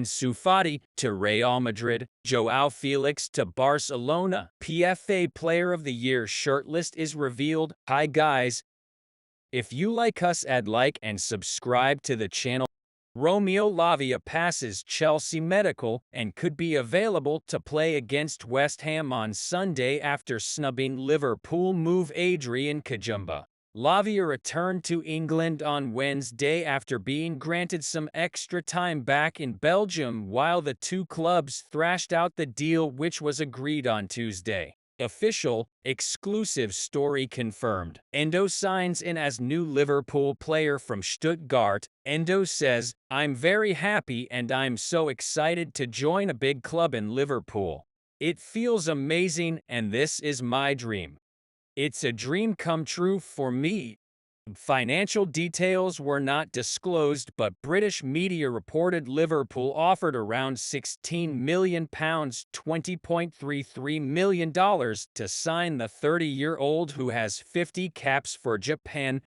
Ansu Fati to Real Madrid, João Felix to Barcelona. PFA Player of the Year shortlist is revealed. Hi guys, if you like us, add like and subscribe to the channel. Romeo Lavia passes Chelsea medical and could be available to play against West Ham on Sunday after snubbing Liverpool move 𝐉𝐻𝐿𝐍. Lavia returned to England on Wednesday after being granted some extra time back in Belgium while the two clubs thrashed out the deal, which was agreed on Tuesday. Official, exclusive story confirmed. Endo signs in as new Liverpool player from Stuttgart. Endo says, "I'm very happy and I'm so excited to join a big club in Liverpool. It feels amazing and this is my dream. It's a dream come true for me." Financial details were not disclosed, but British media reported Liverpool offered around £16 million $20.33 million to sign the 30-year-old who has 50 caps for Japan.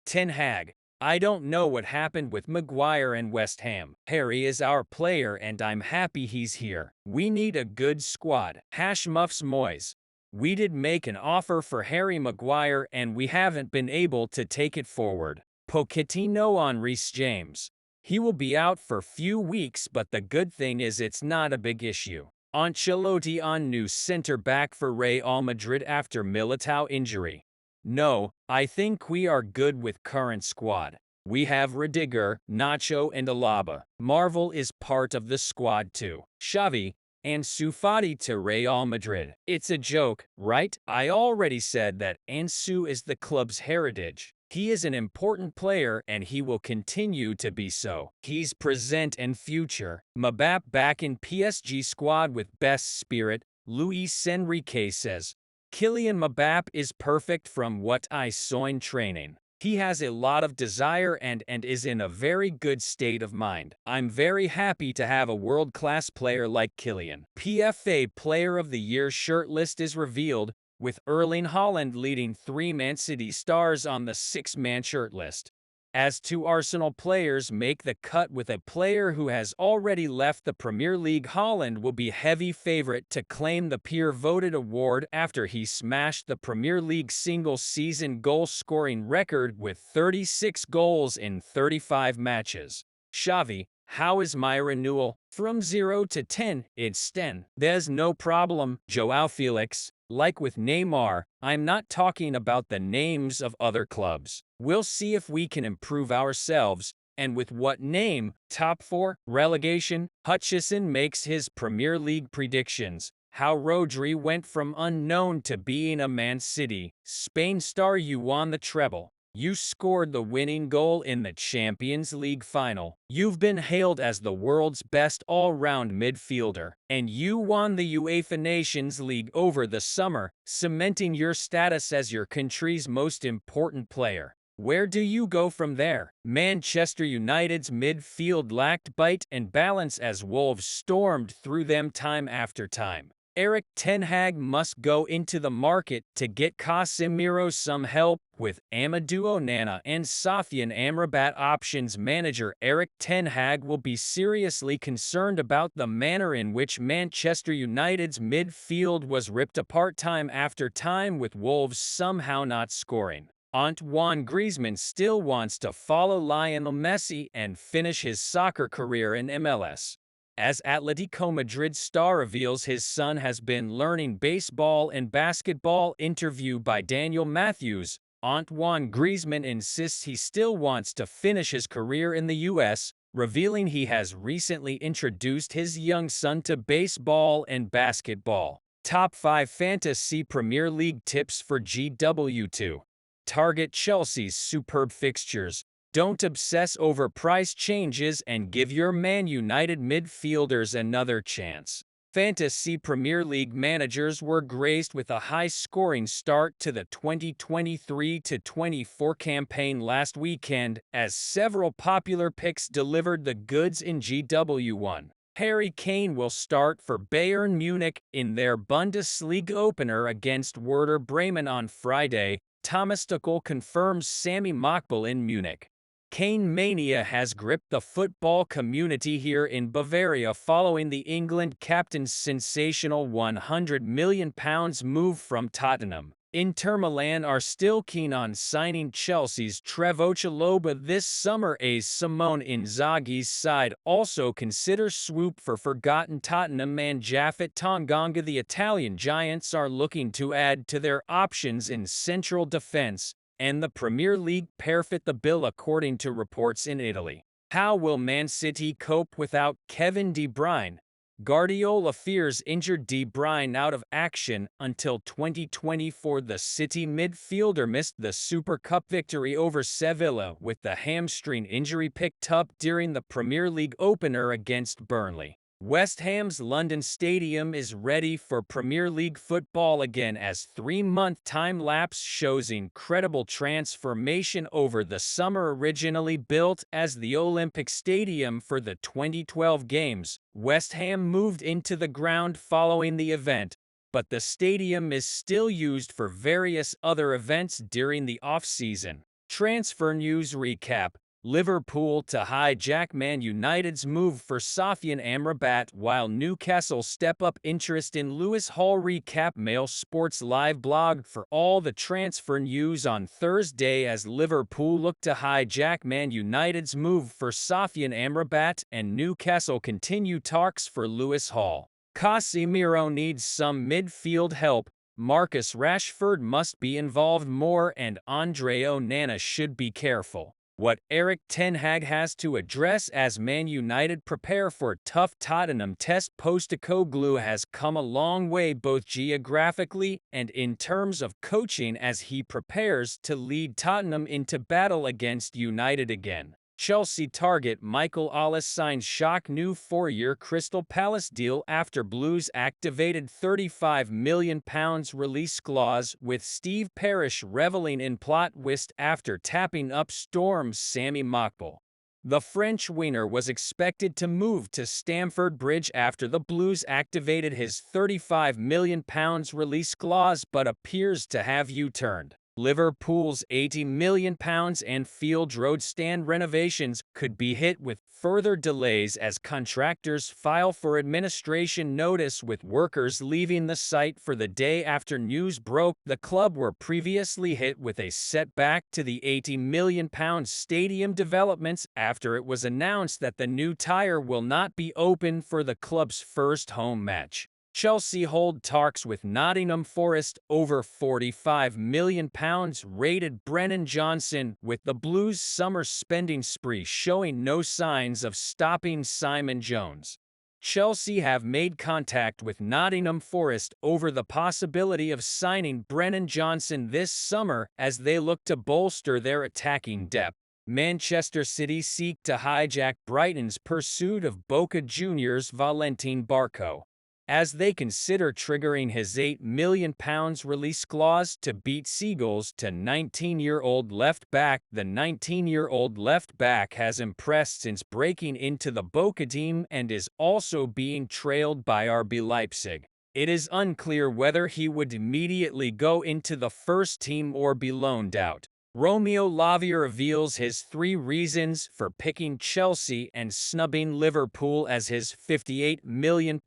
Ten Hag: "I don't know what happened with Maguire and West Ham. Harry is our player and I'm happy he's here. We need a good squad. #Muffs Moyes. We did make an offer for Harry Maguire and we haven't been able to take it forward." Pochettino on Reece James: "He will be out for few weeks, but the good thing is it's not a big issue." Ancelotti on new centre-back for Real Madrid after Militao injury: "No, I think we are good with current squad. We have Rudiger, Nacho and Alaba. Marvel is part of the squad too." Xavi: "Ansu Fati to Real Madrid. It's a joke, right? I already said that Ansu is the club's heritage. He is an important player and he will continue to be so. He's present and future." Mbappé back in PSG squad with best spirit. Luis Enrique says, "Kylian Mbappé is perfect from what I saw in training. He has a lot of desire and is in a very good state of mind. I'm very happy to have a world-class player like Kylian." PFA Player of the Year shortlist is revealed, with Erling Haaland leading 3 Man City stars on the 6-man shortlist. As 2 Arsenal players make the cut with a player who has already left the Premier League, Haaland will be heavy favourite to claim the peer-voted award after he smashed the Premier League single-season goal-scoring record with 36 goals in 35 matches. Xavi: "How is my renewal? From 0 to 10, it's 10. There's no problem." João Felix: "Like with Neymar, I'm not talking about the names of other clubs. We'll see if we can improve ourselves, and with what name. Top 4, relegation." Hutchison makes his Premier League predictions. How Rodri went from unknown to being a Man City, Spain star. "You won the treble. You scored the winning goal in the Champions League final. You've been hailed as the world's best all-round midfielder, and you won the UEFA Nations League over the summer, cementing your status as your country's most important player. Where do you go from there?" Manchester United's midfield lacked bite and balance as Wolves stormed through them time after time. Erik ten Hag must go into the market to get Casemiro some help with Amadou Onana and Sofyan Amrabat options. Manager Erik ten Hag will be seriously concerned about the manner in which Manchester United's midfield was ripped apart time after time, with Wolves somehow not scoring. Antoine Griezmann still wants to follow Lionel Messi and finish his soccer career in MLS. As Atletico Madrid star reveals his son has been learning baseball and basketball. Interview by Daniel Matthews: "Antoine Griezmann insists he still wants to finish his career in the US, revealing he has recently introduced his young son to baseball and basketball." Top 5 Fantasy Premier League tips for GW2. Target Chelsea's superb fixtures. Don't obsess over price changes and give your Man United midfielders another chance. Fantasy Premier League managers were graced with a high-scoring start to the 2023-24 campaign last weekend, as several popular picks delivered the goods in GW1. Harry Kane will start for Bayern Munich in their Bundesliga opener against Werder Bremen on Friday. Thomas Tuchel confirms Sami Mokbel in Munich. Kane mania has gripped the football community here in Bavaria following the England captain's sensational £100 million move from Tottenham. Inter Milan are still keen on signing Chelsea's Trevoh Chalobah this summer. As Simone Inzaghi's side also considers swoop for forgotten Tottenham man Japhet Tanganga. The Italian giants are looking to add to their options in central defense, and the Premier League fit the bill according to reports in Italy. How will Man City cope without Kevin De Bruyne? Guardiola fears injured De Bruyne out of action until 2024. The City midfielder missed the Super Cup victory over Sevilla with the hamstring injury picked up during the Premier League opener against Burnley. West Ham's London Stadium is ready for Premier League football again as 3-month time lapse shows incredible transformation over the summer. Originally built as the Olympic Stadium for the 2012 games, West Ham moved into the ground following the event, but the stadium is still used for various other events during the off-season. Transfer news recap. Liverpool to hijack Man United's move for Sofyan Amrabat, while Newcastle step up interest in Lewis Hall. Recap. Mail Sports Live blog for all the transfer news on Thursday as Liverpool look to hijack Man United's move for Sofyan Amrabat and Newcastle continue talks for Lewis Hall. Casemiro needs some midfield help. Marcus Rashford must be involved more and Andre Onana should be careful. What Erik ten Hag has to address as Man United prepare for a tough Tottenham test. Postecoglou has come a long way both geographically and in terms of coaching as he prepares to lead Tottenham into battle against United again. Chelsea target Michael Olise signs shock new 4-year Crystal Palace deal after Blues activated £35 million release clause, with Steve Parish reveling in plot twist after tapping up Storm's Sami Mokbel. The French winger was expected to move to Stamford Bridge after the Blues activated his £35 million release clause but appears to have U-turned. Liverpool's £80 million Anfield Road stand renovations could be hit with further delays as contractors file for administration notice, with workers leaving the site for the day after news broke. The club were previously hit with a setback to the £80 million stadium developments after it was announced that the new tire will not be open for the club's first home match. Chelsea hold talks with Nottingham Forest over £45 million rated Brennan Johnson, with the Blues' summer spending spree showing no signs of stopping. Simon Jones. Chelsea have made contact with Nottingham Forest over the possibility of signing Brennan Johnson this summer as they look to bolster their attacking depth. Manchester City seek to hijack Brighton's pursuit of Boca Juniors' Valentin Barco, as they consider triggering his £8 million release clause to beat Seagulls to 19-year-old left-back. The 19-year-old left-back has impressed since breaking into the Boca team and is also being trailed by RB Leipzig. It is unclear whether he would immediately go into the first team or be loaned out. Romeo Lavia reveals his 3 reasons for picking Chelsea and snubbing Liverpool as his £58 million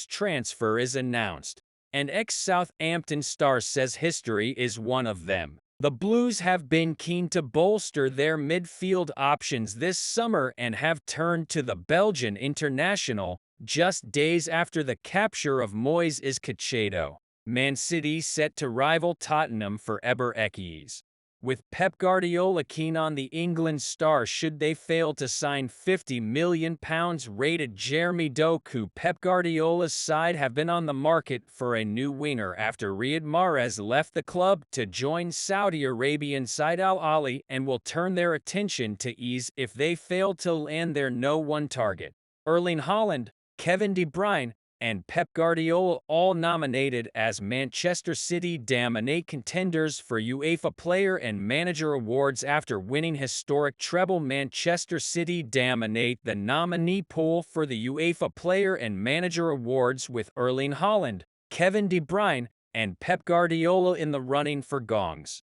transfer is announced. An ex-Southampton star says history is one of them. The Blues have been keen to bolster their midfield options this summer and have turned to the Belgian international just days after the capture of Moises Caicedo. Man City set to rival Tottenham for 𝐉𝐻𝐻𝐷. With Pep Guardiola keen on the England star should they fail to sign £50 million rated Jeremy Doku. Pep Guardiola's side have been on the market for a new winger after Riyad Mahrez left the club to join Saudi Arabian side Al Ahly, and will turn their attention to ease if they fail to land their #1 target. Erling Haaland, Kevin De Bruyne, and Pep Guardiola all nominated as Manchester City dominate contenders for UEFA Player and Manager awards after winning historic treble. Manchester City dominate the nominee pool for the UEFA Player and Manager awards with Erling Haaland, Kevin De Bruyne, and Pep Guardiola in the running for gongs.